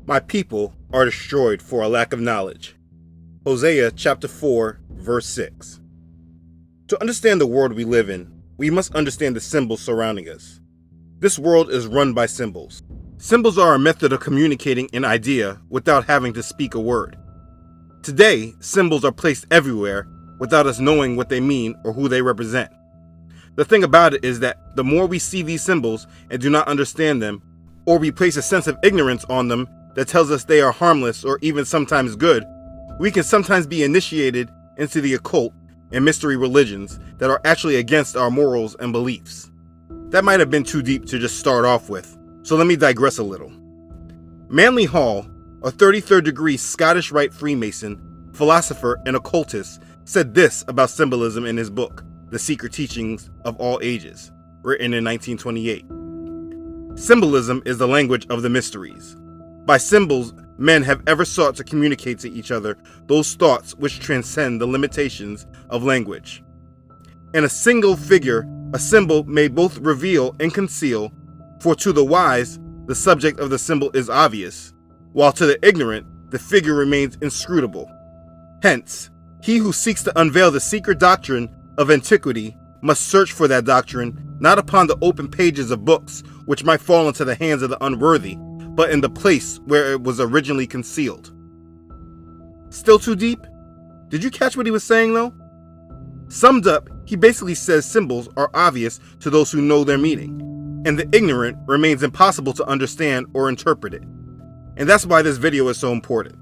My people are destroyed for a lack of knowledge. Hosea chapter 4, verse 6. To understand the world we live in, we must understand the symbols surrounding us. This world is run by symbols. Symbols are a method of communicating an idea without having to speak a word. Today, symbols are placed everywhere without us knowing what they mean or who they represent. The thing about it is that the more we see these symbols and do not understand them, or we place a sense of ignorance on them that tells us they are harmless or even sometimes good, we can sometimes be initiated into the occult and mystery religions that are actually against our morals and beliefs. That might have been too deep to just start off with, so let me digress a little. Manly Hall, a 33rd degree Scottish Rite Freemason, philosopher, and occultist, said this about symbolism in his book, The Secret Teachings of All Ages, written in 1928. Symbolism is the language of the mysteries. By symbols, men have ever sought to communicate to each other those thoughts which transcend the limitations of language. In a single figure, a symbol may both reveal and conceal, for to the wise, the subject of the symbol is obvious, while to the ignorant, the figure remains inscrutable. Hence, he who seeks to unveil the secret doctrine of antiquity must search for that doctrine not upon the open pages of books which might fall into the hands of the unworthy, but in the place where it was originally concealed. Still too deep? Did you catch what he was saying though? Summed up, he basically says symbols are obvious to those who know their meaning, and the ignorant remains impossible to understand or interpret it. And that's why this video is so important.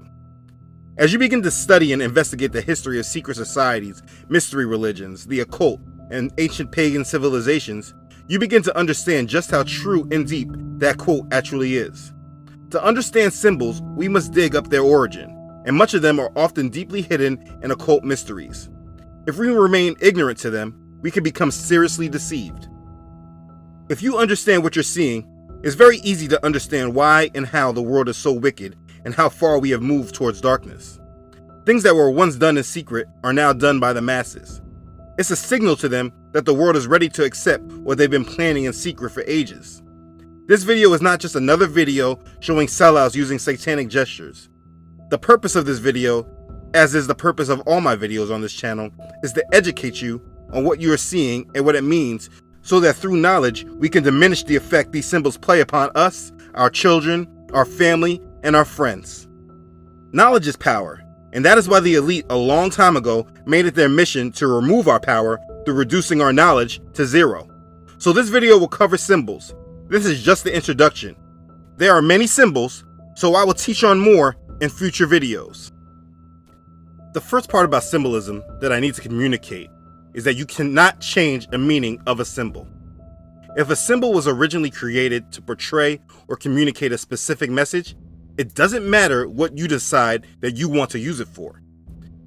As you begin to study and investigate the history of secret societies, mystery religions, the occult, and ancient pagan civilizations, you begin to understand just how true and deep that quote actually is. To understand symbols, we must dig up their origin, and much of them are often deeply hidden in occult mysteries. If we remain ignorant to them, we can become seriously deceived. If you understand what you're seeing, it's very easy to understand why and how the world is so wicked and how far we have moved towards darkness. Things that were once done in secret are now done by the masses. It's a signal to them that the world is ready to accept what they've been planning in secret for ages. This video is not just another video showing sellouts using satanic gestures. The purpose of this video, as is the purpose of all my videos on this channel, is to educate you on what you are seeing and what it means, so that through knowledge we can diminish the effect these symbols play upon us, our children, our family, and our friends. Knowledge is power, and that is why the elite a long time ago made it their mission to remove our power through reducing our knowledge to zero. So this video will cover symbols. This is just the introduction. There are many symbols, so I will teach on more in future videos. The first part about symbolism that I need to communicate is that you cannot change the meaning of a symbol. If a symbol was originally created to portray or communicate a specific message, it doesn't matter what you decide that you want to use it for.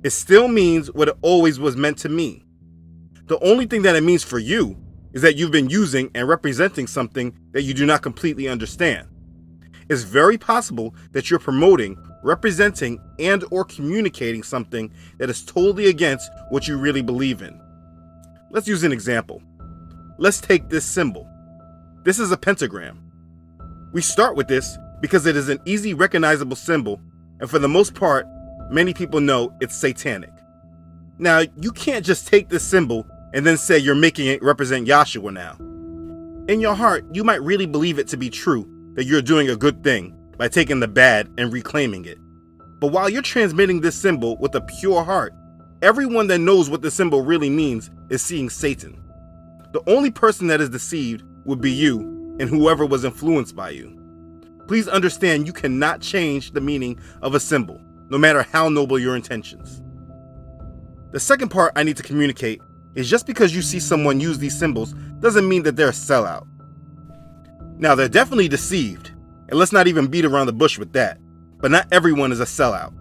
It still means what it always was meant to mean. The only thing that it means for you is that you've been using and representing something that you do not completely understand. It's very possible that you're promoting, representing, and or communicating something that is totally against what you really believe in. Let's use an example. Let's take this symbol. This is a pentagram. We start with this because it is an easy recognizable symbol, and for the most part, many people know it's satanic. Now, you can't just take this symbol and then say you're making it represent Yahshua now. In your heart, you might really believe it to be true, that you're doing a good thing by taking the bad and reclaiming it. But while you're transmitting this symbol with a pure heart, everyone that knows what the symbol really means is seeing Satan. The only person that is deceived would be you and whoever was influenced by you. Please understand you cannot change the meaning of a symbol, no matter how noble your intentions. The second part I need to communicate is just because you see someone use these symbols doesn't mean that they're a sellout. Now, they're definitely deceived, and let's not even beat around the bush with that, but not everyone is a sellout.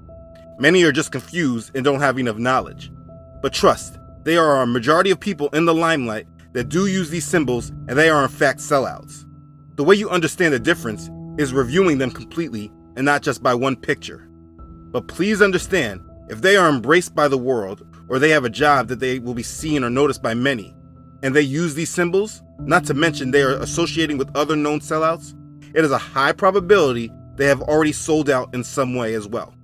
Many are just confused and don't have enough knowledge. But trust, there are a majority of people in the limelight that do use these symbols, and they are in fact sellouts. The way you understand the difference is reviewing them completely and not just by one picture. But please understand, if they are embraced by the world, or they have a job that they will be seen or noticed by many, and they use these symbols, not to mention they are associating with other known sellouts, it is a high probability they have already sold out in some way as well.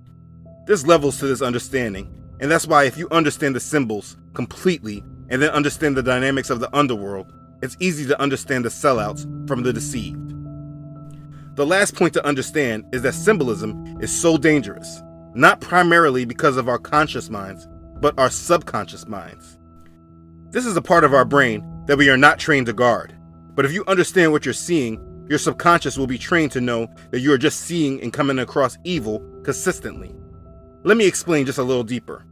There's levels to this understanding, and that's why if you understand the symbols completely and then understand the dynamics of the underworld, it's easy to understand the sellouts from the deceived. The last point to understand is that symbolism is so dangerous, not primarily because of our conscious minds, but our subconscious minds. This is a part of our brain that we are not trained to guard, but if you understand what you're seeing, your subconscious will be trained to know that you are just seeing and coming across evil consistently. Let me explain just a little deeper.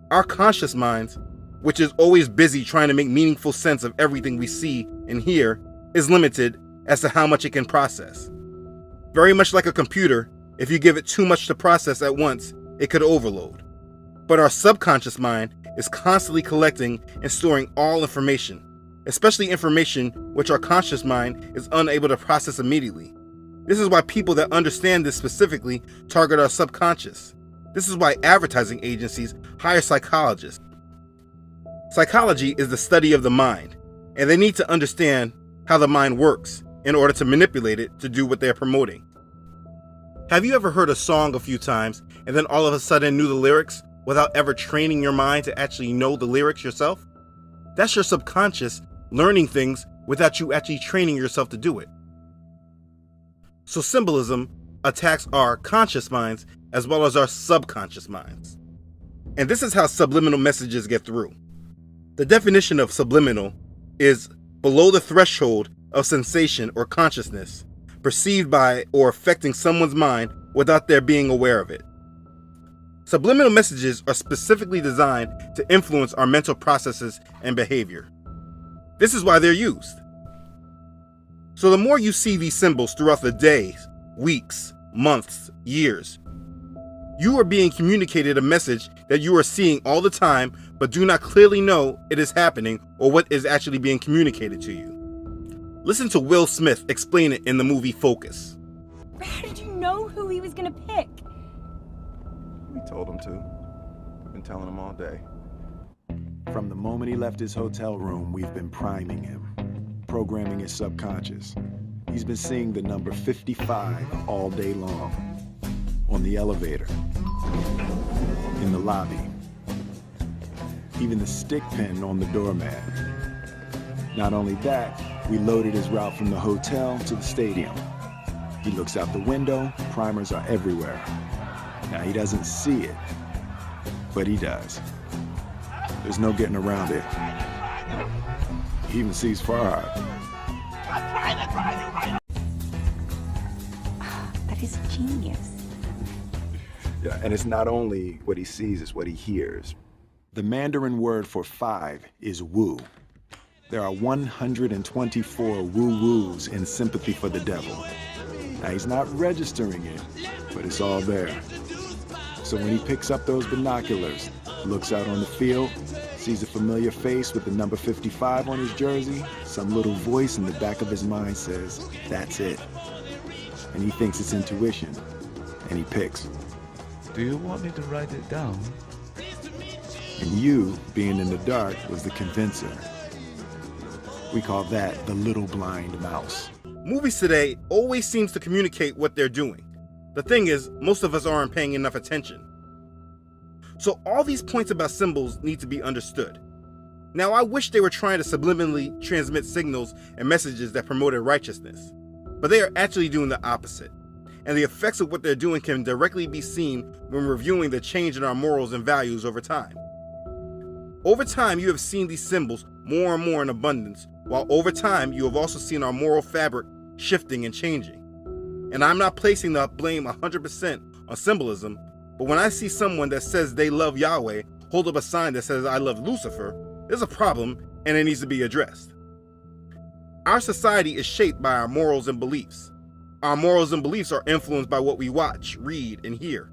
Our conscious minds, which is always busy trying to make meaningful sense of everything we see and hear, is limited as to how much it can process. Very much like a computer, if you give it too much to process at once, it could overload. But our subconscious mind is constantly collecting and storing all information, especially information which our conscious mind is unable to process immediately. This is why people that understand this specifically target our subconscious. This is why advertising agencies hire psychologists. Psychology is the study of the mind, and they need to understand how the mind works in order to manipulate it to do what they're promoting. Have you ever heard a song a few times and then all of a sudden knew the lyrics without ever training your mind to actually know the lyrics yourself? That's your subconscious learning things without you actually training yourself to do it. So symbolism attacks our conscious minds as well as our subconscious minds. And this is how subliminal messages get through. The definition of subliminal is below the threshold of sensation or consciousness, perceived by or affecting someone's mind without their being aware of it. Subliminal messages are specifically designed to influence our mental processes and behavior. This is why they're used. So the more you see these symbols throughout the days, weeks, months, years, you are being communicated a message that you are seeing all the time but do not clearly know it is happening or what is actually being communicated to you. Listen to Will Smith explain it in the movie Focus. How did you know who he was gonna pick? We told him to. We've been telling him all day. From the moment he left his hotel room, we've been priming him, programming his subconscious. He's been seeing the number 55 all day long. On the elevator, in the lobby, even the stick pin on the doormat. Not only that, we loaded his route from the hotel to the stadium. He looks out the window, primers are everywhere. Now he doesn't see it, but he does. There's no getting around it. He even sees far. That is genius. Yeah, and it's not only what he sees, it's what he hears. The Mandarin word for 5 is woo. There are 124 woo-woos in sympathy for the devil. Now he's not registering it, but it's all there. So when he picks up those binoculars, looks out on the field, sees a familiar face with the number 55 on his jersey, some little voice in the back of his mind says, that's it. And he thinks it's intuition, and he picks. Do you want me to write it down? And you, being in the dark, was the convincer. We call that the little blind mouse. Movies today always seems to communicate what they're doing. The thing is, most of us aren't paying enough attention. So all these points about symbols need to be understood. Now I wish they were trying to subliminally transmit signals and messages that promoted righteousness, but they are actually doing the opposite. And the effects of what they're doing can directly be seen when reviewing the change in our morals and values over time. Over time, you have seen these symbols more and more in abundance, while over time, you have also seen our moral fabric shifting and changing. And I'm not placing the blame 100% on symbolism, but when I see someone that says they love Yahweh hold up a sign that says I love Lucifer, there's a problem and it needs to be addressed. Our society is shaped by our morals and beliefs. Our morals and beliefs are influenced by what we watch, read, and hear.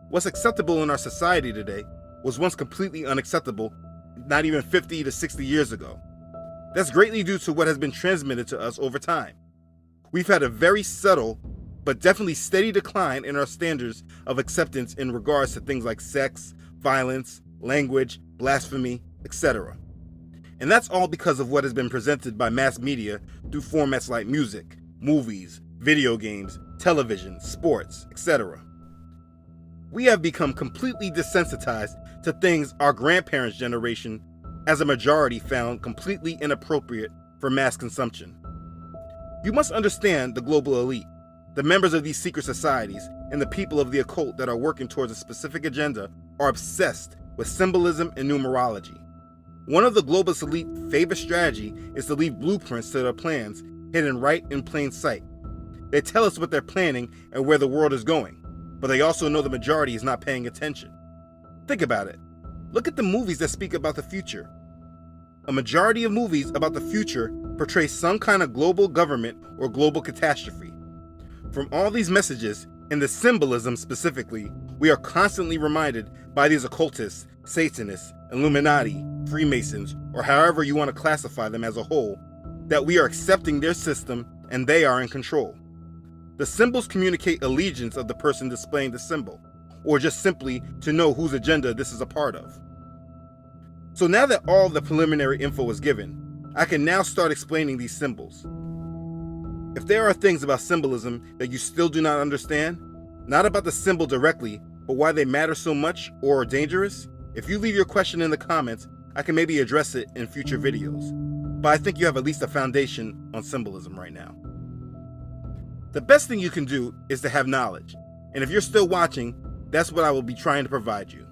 What's acceptable in our society today was once completely unacceptable not even 50 to 60 years ago. That's greatly due to what has been transmitted to us over time. We've had a very subtle, but definitely steady decline in our standards of acceptance in regards to things like sex, violence, language, blasphemy, etc. And that's all because of what has been presented by mass media through formats like music, movies, video games, television, sports, etc. We have become completely desensitized to things our grandparents' generation, as a majority, found completely inappropriate for mass consumption. You must understand the global elite, the members of these secret societies, and the people of the occult that are working towards a specific agenda are obsessed with symbolism and numerology. One of the globalist elite favorite strategy is to leave blueprints to their plans hidden right in plain sight. They tell us what they're planning and where the world is going, but they also know the majority is not paying attention. Think about it. Look at the movies that speak about the future. A majority of movies about the future portray some kind of global government or global catastrophe. From all these messages, and the symbolism specifically, we are constantly reminded by these occultists, Satanists, Illuminati, Freemasons, or however you want to classify them as a whole, that we are accepting their system and they are in control. The symbols communicate allegiance of the person displaying the symbol, or just simply to know whose agenda this is a part of. So now that all the preliminary info is given, I can now start explaining these symbols. If there are things about symbolism that you still do not understand, not about the symbol directly, but why they matter so much or are dangerous, if you leave your question in the comments, I can maybe address it in future videos. But I think you have at least a foundation on symbolism right now. The best thing you can do is to have knowledge, and if you're still watching, that's what I will be trying to provide you.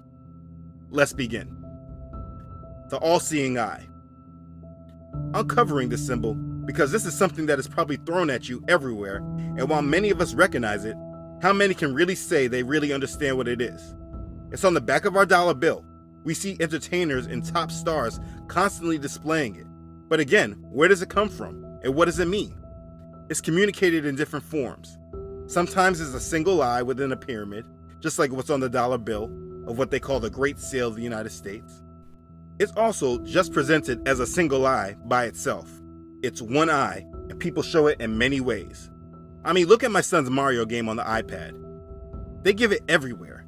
Let's begin. The all-seeing eye. I'm covering this symbol because this is something that is probably thrown at you everywhere, and while many of us recognize it, how many can really say they really understand what it is? It's on the back of our dollar bill. We see entertainers and top stars constantly displaying it. But again, where does it come from, and what does it mean? It's communicated in different forms. Sometimes it's a single eye within a pyramid, just like what's on the dollar bill of what they call the Great Sale of the United States. It's also just presented as a single eye by itself. It's one eye, and people show it in many ways. I mean, look at my son's Mario game on the iPad. They give it everywhere.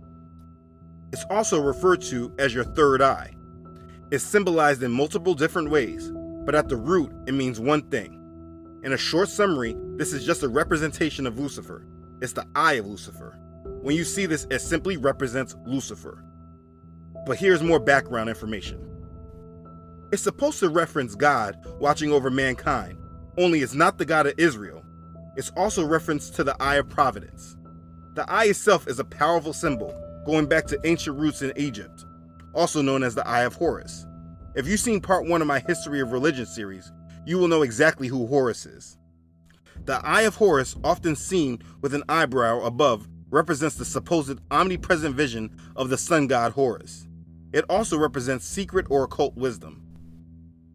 It's also referred to as your third eye. It's symbolized in multiple different ways, but at the root, it means one thing. In a short summary, this is just a representation of Lucifer. It's the eye of Lucifer. When you see this, it simply represents Lucifer. But here's more background information. It's supposed to reference God watching over mankind, only it's not the God of Israel. It's also reference to the eye of providence. The eye itself is a powerful symbol, going back to ancient roots in Egypt, also known as the Eye of Horus. If you've seen part 1 of my History of Religion series, you will know exactly who Horus is. The Eye of Horus, often seen with an eyebrow above, represents the supposed omnipresent vision of the sun god Horus. It also represents secret or occult wisdom.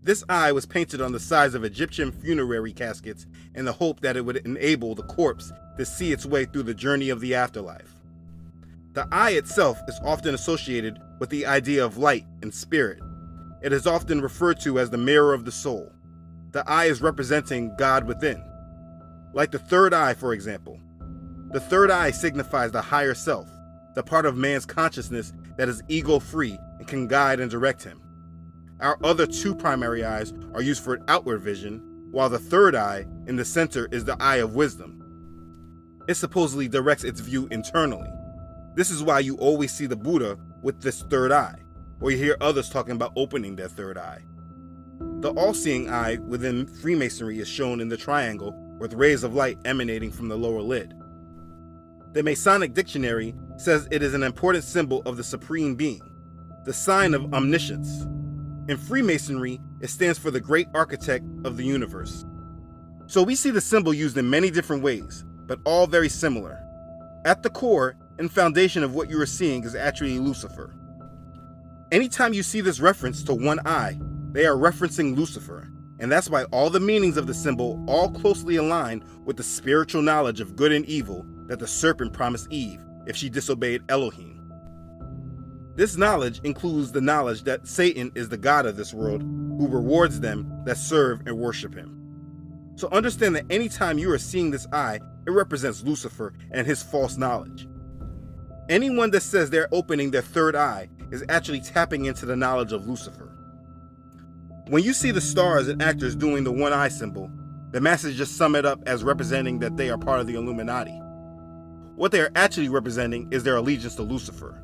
This eye was painted on the sides of Egyptian funerary caskets in the hope that it would enable the corpse to see its way through the journey of the afterlife. The eye itself is often associated with the idea of light and spirit. It is often referred to as the mirror of the soul. The eye is representing God within. Like the third eye, for example. The third eye signifies the higher self, the part of man's consciousness that is ego-free and can guide and direct him. Our other two primary eyes are used for outward vision, while the third eye in the center is the eye of wisdom. It supposedly directs its view internally. This is why you always see the Buddha with this third eye, or you hear others talking about opening their third eye. The all-seeing eye within Freemasonry is shown in the triangle with rays of light emanating from the lower lid. The Masonic Dictionary says it is an important symbol of the Supreme Being, the sign of omniscience. In Freemasonry, it stands for the great architect of the universe. So we see the symbol used in many different ways, but all very similar. At the core and foundation of what you are seeing is actually Lucifer. Anytime you see this reference to one eye, they are referencing Lucifer, and that's why all the meanings of the symbol all closely align with the spiritual knowledge of good and evil that the serpent promised Eve if she disobeyed Elohim. This knowledge includes the knowledge that Satan is the god of this world who rewards them that serve and worship him. So understand that anytime you are seeing this eye, it represents Lucifer and his false knowledge. Anyone that says they're opening their third eye is actually tapping into the knowledge of Lucifer. When you see the stars and actors doing the one eye symbol, the masses just sum it up as representing that they are part of the Illuminati. what they are actually representing is their allegiance to Lucifer.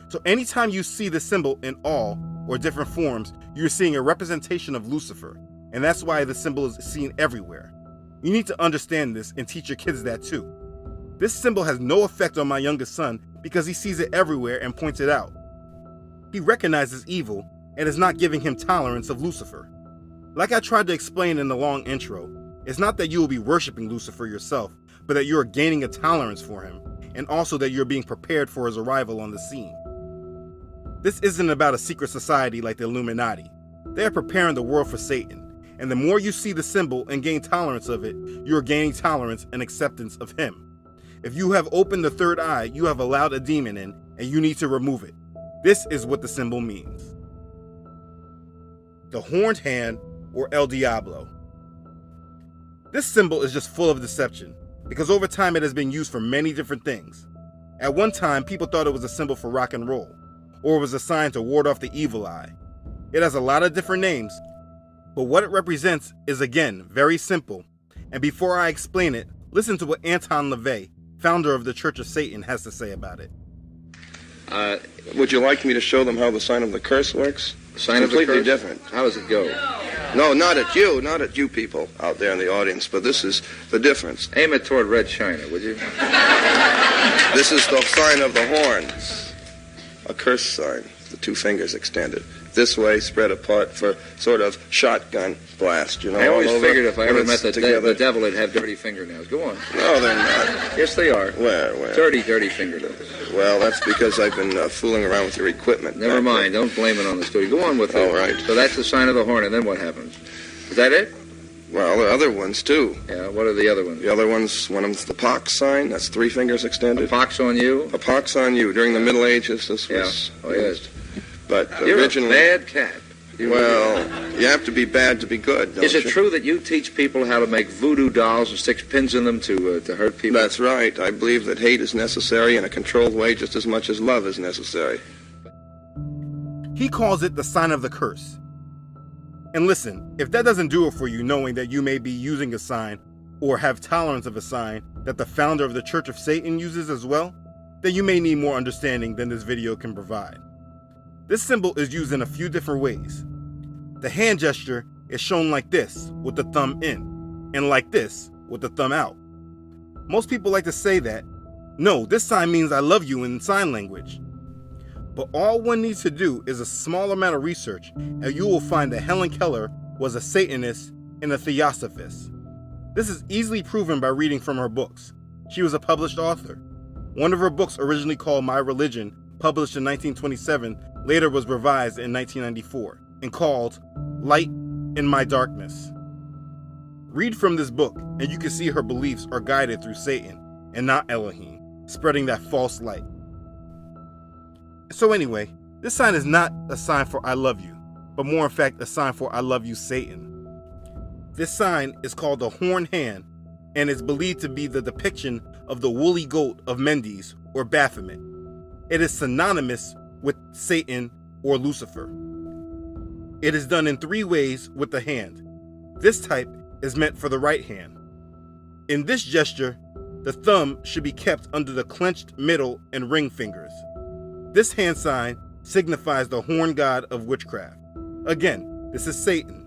So anytime you see the symbol in all or different forms, you're seeing a representation of Lucifer, and that's why the symbol is seen everywhere. You need to understand this and teach your kids that too. This symbol has no effect on my youngest son because he sees it everywhere and points it out. He recognizes evil and is not giving him tolerance of Lucifer. Like I tried to explain in the long intro, it's not that you will be worshiping Lucifer yourself, but that you are gaining a tolerance for him, and also that you're being prepared for his arrival on the scene. This isn't about a secret society like the Illuminati. They are preparing the world for Satan, and the more you see the symbol and gain tolerance of it, you are gaining tolerance and acceptance of him. If you have opened the third eye, you have allowed a demon in, and you need to remove it. This is what the symbol means. The horned hand, or El Diablo. This symbol is just full of deception, because over time it has been used for many different things. At one time, people thought it was a symbol for rock and roll, or it was a sign to ward off the evil eye. It has a lot of different names, but what it represents is again very simple. And before I explain it, listen to what Anton LaVey, founder of the Church of Satan, has to say about it. Would you like me to show them how the sign of the curse works? Sign of the completely curse? different. How does it go? No, not at you people out there in the audience, but this is the difference. Aim it toward Red China, would you? This is the sign of the horns, a curse sign, the two fingers extended. This way, spread apart for sort of shotgun blast, you know. I always all over, figured if I ever when met it's the together. devil, he'd have dirty fingernails. Go on. No, they're not. Yes, they are. Where? Dirty fingernails. Well, that's because I've been fooling around with your equipment. Never mind. Don't blame it on the studio. Go on with it. All right. So that's the sign of the horn, and then what happens? Is that it? Well, there are other ones, too. Yeah, what are the other ones? The other one's, one of them's the pox sign. That's three fingers extended. A pox on you? A pox on you. During the Middle Ages, this was Yeah. Oh, yes. But You're originally... a bad cat. Well, you have to be bad to be good, don't Is it you? true that you teach people how to make voodoo dolls and stick pins in them to hurt people? That's right. I believe that hate is necessary in a controlled way just as much as love is necessary. He calls it the sign of the curse. And listen, if that doesn't do it for you, knowing that you may be using a sign or have tolerance of a sign that the founder of the Church of Satan uses as well, then you may need more understanding than this video can provide. This symbol is used in a few different ways. The hand gesture is shown like this, with the thumb in, and like this, with the thumb out. Most people like to say that, no, this sign means I love you in sign language. But all one needs to do is a small amount of research, and you will find that Helen Keller was a Satanist and a Theosophist. This is easily proven by reading from her books. She was a published author. One of her books, originally called My Religion, published in 1927, later was revised in 1994 and called Light in My Darkness. Read from this book and you can see her beliefs are guided through Satan and not Elohim, spreading that false light. So anyway, this sign is not a sign for I love you, but more in fact a sign for I love you, Satan. This sign is called the horned hand and is believed to be the depiction of the woolly goat of Mendes or Baphomet. It is synonymous with Satan or Lucifer. It is done in three ways with the hand. This type is meant for the right hand. In this gesture, the thumb should be kept under the clenched middle and ring fingers. This hand sign signifies the horn god of witchcraft. Again, this is Satan.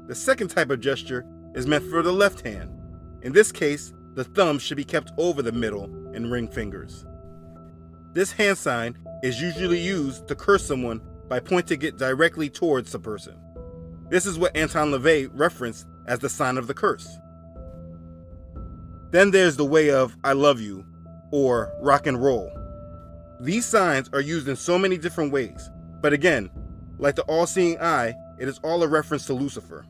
The second type of gesture is meant for the left hand. In this case, the thumb should be kept over the middle and ring fingers. This hand sign is usually used to curse someone by pointing it directly towards the person. This is what Anton LaVey referenced as the sign of the curse. Then there's the way of I love you or rock and roll. These signs are used in so many different ways, but again, like the all-seeing eye, it is all a reference to Lucifer.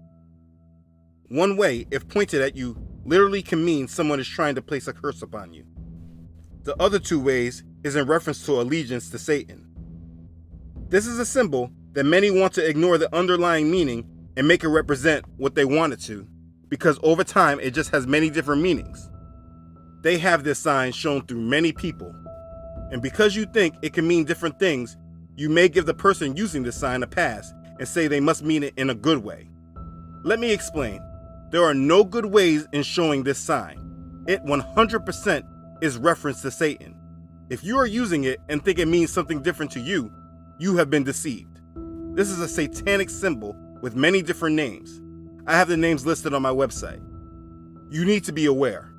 One way, if pointed at you, literally can mean someone is trying to place a curse upon you. The other two ways is in reference to allegiance to Satan. This is a symbol that many want to ignore the underlying meaning and make it represent what they want it to, because over time it just has many different meanings. They have this sign shown through many people, and because you think it can mean different things, you may give the person using this sign a pass and say they must mean it in a good way. Let me explain. There are no good ways in showing this sign. It 100% is reference to Satan. If you are using it and think it means something different to you, you have been deceived. This is a satanic symbol with many different names. I have the names listed on my website. You need to be aware.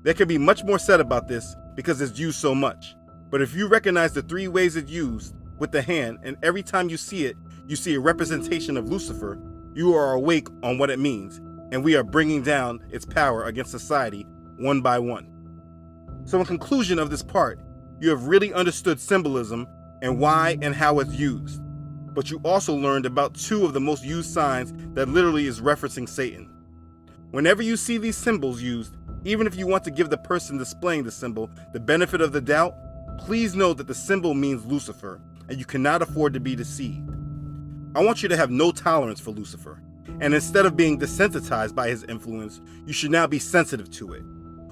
There can be much more said about this because it's used so much. But if you recognize the 3 ways it's used with the hand, and every time you see it, you see a representation of Lucifer, you are awake on what it means, and we are bringing down its power against society one by one. So in conclusion of this part, you have really understood symbolism and why and how it's used. But you also learned about 2 of the most used signs that literally is referencing Satan. Whenever you see these symbols used, even if you want to give the person displaying the symbol the benefit of the doubt, please know that the symbol means Lucifer, and you cannot afford to be deceived. I want you to have no tolerance for Lucifer, and instead of being desensitized by his influence, you should now be sensitive to it.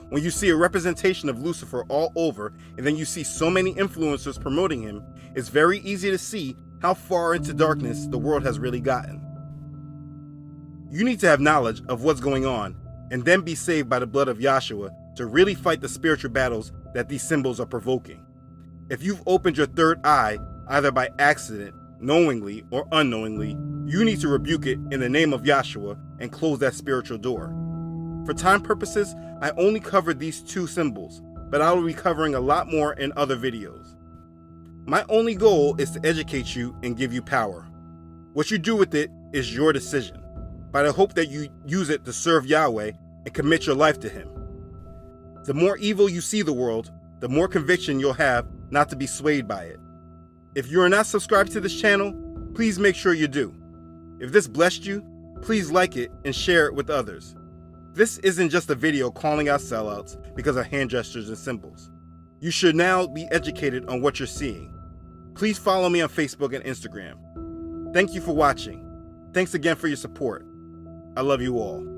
When you see a representation of Lucifer all over, and then you see so many influencers promoting him, it's very easy to see how far into darkness the world has really gotten. You need to have knowledge of what's going on, and then be saved by the blood of Yahshua to really fight the spiritual battles that these symbols are provoking. If you've opened your third eye, either by accident, knowingly, or unknowingly, you need to rebuke it in the name of Yahshua and close that spiritual door. For time purposes, I only covered these 2 symbols, but I will be covering a lot more in other videos. My only goal is to educate you and give you power. What you do with it is your decision, but I hope that you use it to serve Yahweh and commit your life to Him. The more evil you see the world, the more conviction you'll have not to be swayed by it. If you are not subscribed to this channel, please make sure you do. If this blessed you, please like it and share it with others. This isn't just a video calling out sellouts because of hand gestures and symbols. You should now be educated on what you're seeing. Please follow me on Facebook and Instagram. Thank you for watching. Thanks again for your support. I love you all.